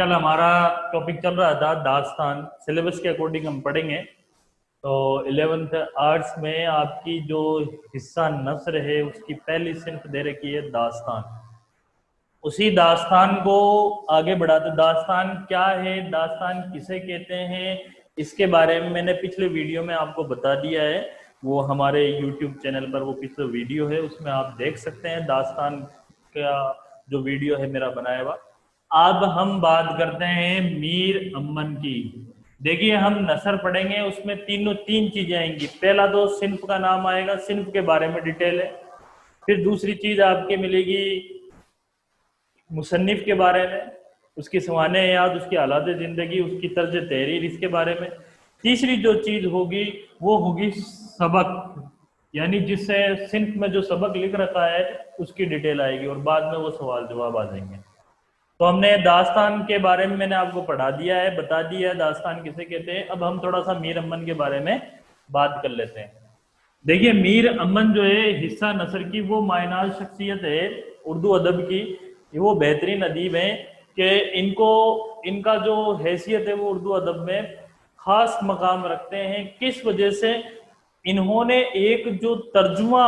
कल हमारा टॉपिक चल रहा था दास्तान। सिलेबस के अकॉर्डिंग हम पढ़ेंगे। तो 11th आर्ट्स में आपकी जो हिस्सा नस्र है उसकी पहली सिंफ दे रखी है दास्तान। उसी दास्तान को आगे बढ़ाते, दास्तान क्या है, दास्तान किसे कहते हैं, इसके बारे में मैंने पिछले वीडियो में आपको बता दिया है। वो हमारे YouTube चैनल पर वो पिछले वीडियो है, उसमें आप देख सकते हैं दास्तान का जो वीडियो है मेरा बनाया हुआ। अब हम बात करते हैं मीर अमन की। देखिए हम नसर पढ़ेंगे, उसमें तीन चीजें आएंगी। पहला तो सिन्फ का नाम आएगा, सिन्फ के बारे में डिटेल है। फिर दूसरी चीज आपके मिलेगी मुसन्निफ के बारे में, उसकी सवाने याद, उसकी हालात जिंदगी, उसकी तर्ज तहरीर, इसके बारे में। तीसरी जो चीज होगी वो होगी सबक, यानी जिससे सिंफ में जो सबक लिख रखा है उसकी डिटेल आएगी, और बाद में वो सवाल जवाब आ जाएंगे। तो हमने दास्तान के बारे में मैंने आपको पढ़ा दिया है, बता दिया है दास्तान किसे कहते हैं। अब हम थोड़ा सा मीर अमन के बारे में बात कर लेते हैं। देखिए मीर अमन जो है हिस्सा नसर की वो मायनाज शख्सियत है उर्दू अदब की। वो बेहतरीन अदीब हैं कि इनका जो हैसियत है वो उर्दू अदब में खास मकाम रखते हैं। किस वजह से? इन्होंने एक जो तर्जुमा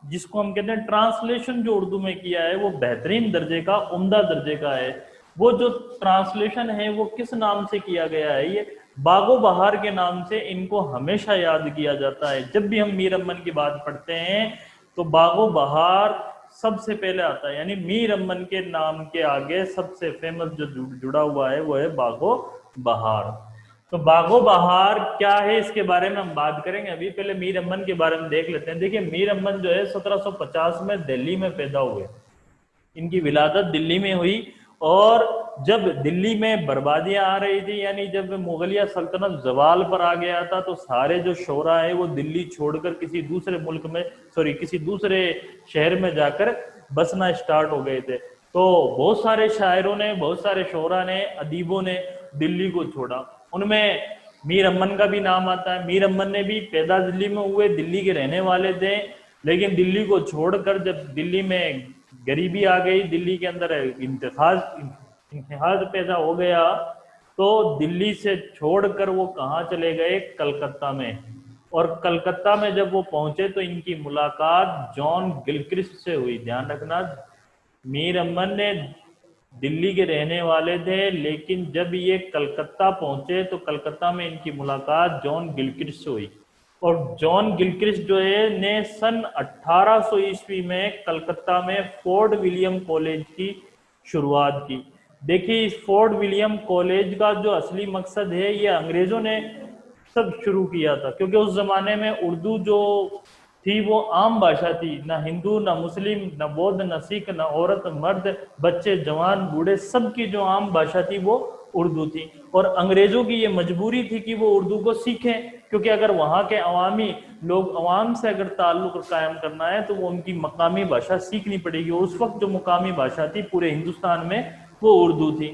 जिसको हम कहते हैं ट्रांसलेशन जो उर्दू में किया है वो बेहतरीन दर्जे का, उम्दा दर्जे का है। वो जो ट्रांसलेशन है वो किस नाम से किया गया है? ये बागो बहार के नाम से इनको हमेशा याद किया जाता है। जब भी हम मीर अमन की बात पढ़ते हैं तो बागो बहार सबसे पहले आता है, यानी मीर अमन के नाम के आगे सबसे फेमस जो जुड़ा हुआ है वो है बागो बहार। तो बागो बहार क्या है इसके बारे में हम बात करेंगे। अभी पहले मीर अमन के बारे में देख लेते हैं। देखिए मीर अमन जो है 1750 में दिल्ली में पैदा हुए। इनकी विलादत दिल्ली में हुई, और जब दिल्ली में बर्बादियां आ रही थी, यानी जब मुगलिया सल्तनत जवाल पर आ गया था, तो सारे जो शोरा है वो दिल्ली छोड़कर किसी दूसरे मुल्क में, किसी दूसरे शहर में जाकर बसना स्टार्ट हो गए थे। तो बहुत सारे शायरों ने, बहुत सारे शोरा ने, अदीबों ने दिल्ली को छोड़ा। उनमें मीर अमन का भी नाम आता है। मीर अमन ने भी पैदा दिल्ली में हुए, दिल्ली के रहने वाले थे, लेकिन दिल्ली को छोड़कर जब दिल्ली में गरीबी आ गई, दिल्ली के अंदर इंतहाज पैदा हो गया, तो दिल्ली से छोड़कर वो कहाँ चले गए? कलकत्ता में। और कलकत्ता में जब वो पहुंचे तो इनकी मुलाकात जॉन गिलक्रिस्ट से हुई। ध्यान रखना, मीर अमन ने दिल्ली के रहने वाले थे, लेकिन जब ये कलकत्ता पहुंचे तो कलकत्ता में इनकी मुलाकात जॉन गिलक्रिस्ट से हुई। और जॉन गिलक्रिस्ट जो है ने सन 1800 ईस्वी में कलकत्ता में फोर्ट विलियम कॉलेज की शुरुआत की। देखिए इस फोर्ट विलियम कॉलेज का जो असली मकसद है ये अंग्रेजों ने सब शुरू किया था, क्योंकि उस जमाने में उर्दू जो थी वो आम भाषा थी। ना हिंदू, ना मुस्लिम, ना बौद्ध, ना सिख, ना औरत, मर्द, बच्चे, जवान, बूढ़े, सबकी जो आम भाषा थी वो उर्दू थी। और अंग्रेजों की ये मजबूरी थी कि वो उर्दू को सीखें, क्योंकि अगर वहाँ के अवामी लोग, अवाम से अगर ताल्लुक कायम करना है तो वो उनकी मकामी भाषा सीखनी पड़ेगी। और उस वक्त जो मुकामी भाषा थी पूरे हिंदुस्तान में वो उर्दू थी।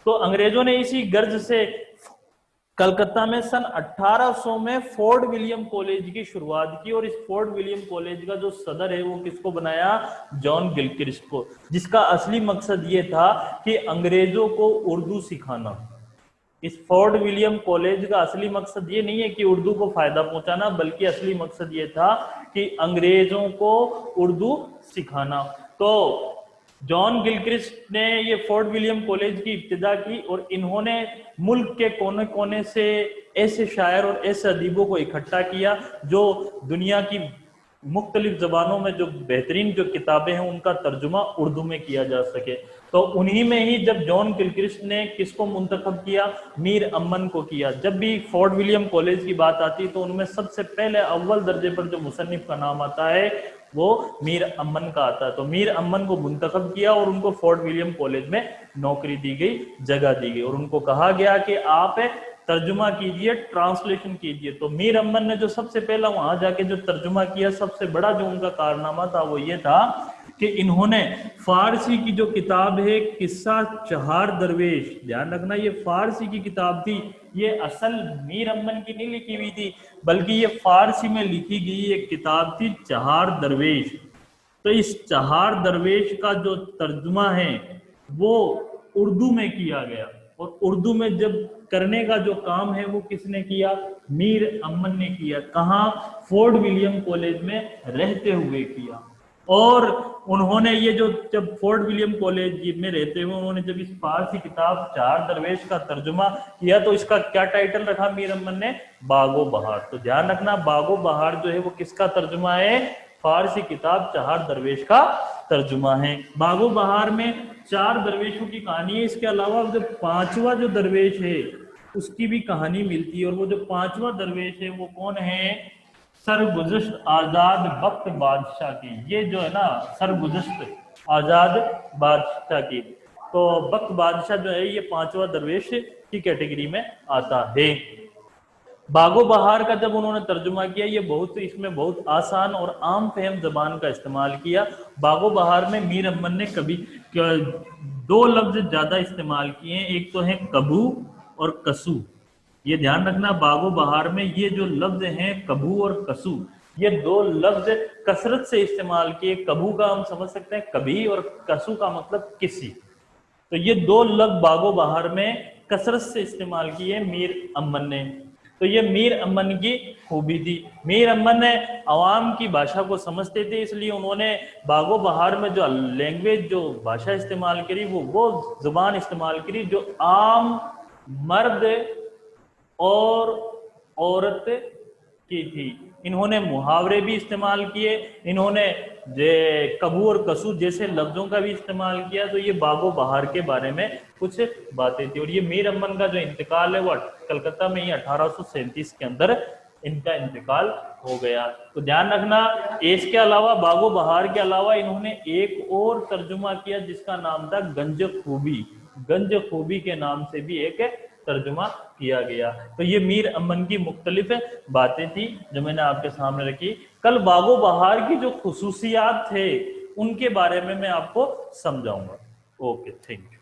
तो अंग्रेजों ने इसी गर्ज से कलकत्ता में सन 1800 में फोर्ट विलियम कॉलेज की शुरुआत की। और इस फोर्ट विलियम कॉलेज का जो सदर है वो किसको बनाया? जॉन गिलक्रिस्ट को, जिसका असली मकसद ये था कि अंग्रेजों को उर्दू सिखाना। इस फोर्ट विलियम कॉलेज का असली मकसद ये नहीं है कि उर्दू को फायदा पहुंचाना, बल्कि असली मकसद ये था कि अंग्रेजों को उर्दू सिखाना। तो जॉन गिलक्रिस्ट ने ये फोर्ट विलियम कॉलेज की इब्तिदा की, और इन्होंने मुल्क के कोने कोने से ऐसे शायर और ऐसे अदीबों को इकट्ठा किया जो दुनिया की मुख्तलिफ जबानों में जो बेहतरीन जो किताबें हैं उनका तर्जुमा उर्दू में किया जा सके। तो उन्हीं में ही जब जॉन गिलक्रिस्ट ने किसको मुंतखब किया? मीर अमन को किया। जब भी फोर्ट विलियम कॉलेज की बात आती है तो उनमें सबसे पहले अव्वल दर्जे पर जो मुसन्निफ का नाम आता है वो मीर अमन का आता है। तो मीर अमन को मुंतखब किया और उनको फोर्ट विलियम कॉलेज में नौकरी दी गई, जगह दी गई, और उनको कहा गया कि आप तर्जुमा कीजिए, ट्रांसलेशन कीजिए। तो मीर अमन ने जो सबसे पहला वहां जाके जो तर्जुमा किया, सबसे बड़ा जो उनका कारनामा था वो ये था कि इन्होंने फारसी की जो किताब है किस्सा चहार दरवेश, ध्यान रखना ये फारसी की किताब थी, ये असल मीर अमन की नहीं लिखी हुई थी, बल्कि ये फारसी में लिखी गई एक किताब थी चहार दरवेश। तो इस चहार दरवेश का जो तर्जुमा है वो उर्दू में किया गया। और उर्दू में जब करने का जो काम है वो किसने किया, मीर अमन ने किया। कहाँ, फोर्ट विलियम कॉलेज में रहते हुए किया। और उन्होंने ये जो जब फोर्ट विलियम कॉलेज में रहते हुए उन्होंने जब इस फारसी किताब चार दरवेश का तर्जुमा किया तो इसका क्या टाइटल रखा मीर अमन ने, बागो बहार। तो ध्यान रखना बागो बहार जो है वो किसका तर्जुमा है, फारसी किताब चार दरवेश का तर्जुमा है। बागो बहार में चार दरवेशों की कहानी है, इसके अलावा जो पांचवा जो दरवेश है उसकी भी कहानी मिलती है। और वो जो पांचवा दरवेश है वो कौन है, सरगुज़श्त आजाद बख्त बादशाह की। ये जो है ना सरगुज़श्त आजाद बादशाह की, तो बख्त बादशाह जो है ये पांचवा दरवेश की कैटेगरी में आता है। बागो बहार का जब उन्होंने तर्जुमा किया ये बहुत इसमें बहुत आसान और आम फहम जबान का इस्तेमाल किया। बागो बहार में मीर अमन ने कभी दो लफ्ज ज्यादा इस्तेमाल किए हैं, एक तो है कबू और कसू। ये ध्यान रखना बागो बहार में ये जो लफ्ज हैं कबू और कसू, ये दो लफ्ज कसरत से इस्तेमाल किए। कबू का हम समझ सकते हैं कभी, और कसू का मतलब किसी। तो ये दो लफ्ज बागो बहार में कसरत से इस्तेमाल किए मीर अमन ने। तो ये मीर अमन की खूबी थी। मीर अमन ने अवाम की भाषा को समझते थे, इसलिए उन्होंने बागो बहार में जो लैंग्वेज जो भाषा इस्तेमाल करी वो जुबान इस्तेमाल करी जो आम मर्द और औरत की थी। इन्होंने मुहावरे भी इस्तेमाल किए, इन्होंने कबू और कसू जैसे लफ्जों का भी इस्तेमाल किया। तो ये बागो बहार के बारे में कुछ बातें थी। और ये मीर अमन का जो इंतकाल है वो कलकत्ता में ही 1837 के अंदर इनका इंतकाल हो गया। तो ध्यान रखना इसके अलावा बागो बहार के अलावा इन्होंने एक और तर्जुमा किया जिसका नाम था गंज खूबी। गंज खूबी के नाम से भी एक तर्जुमा किया गया। तो ये मीर अमन की मुख्तलिफ बातें थी जो मैंने आपके सामने रखी। कल बागो बहार की जो खुसूसियात थे उनके बारे में मैं आपको समझाऊंगा। Okay, thank you.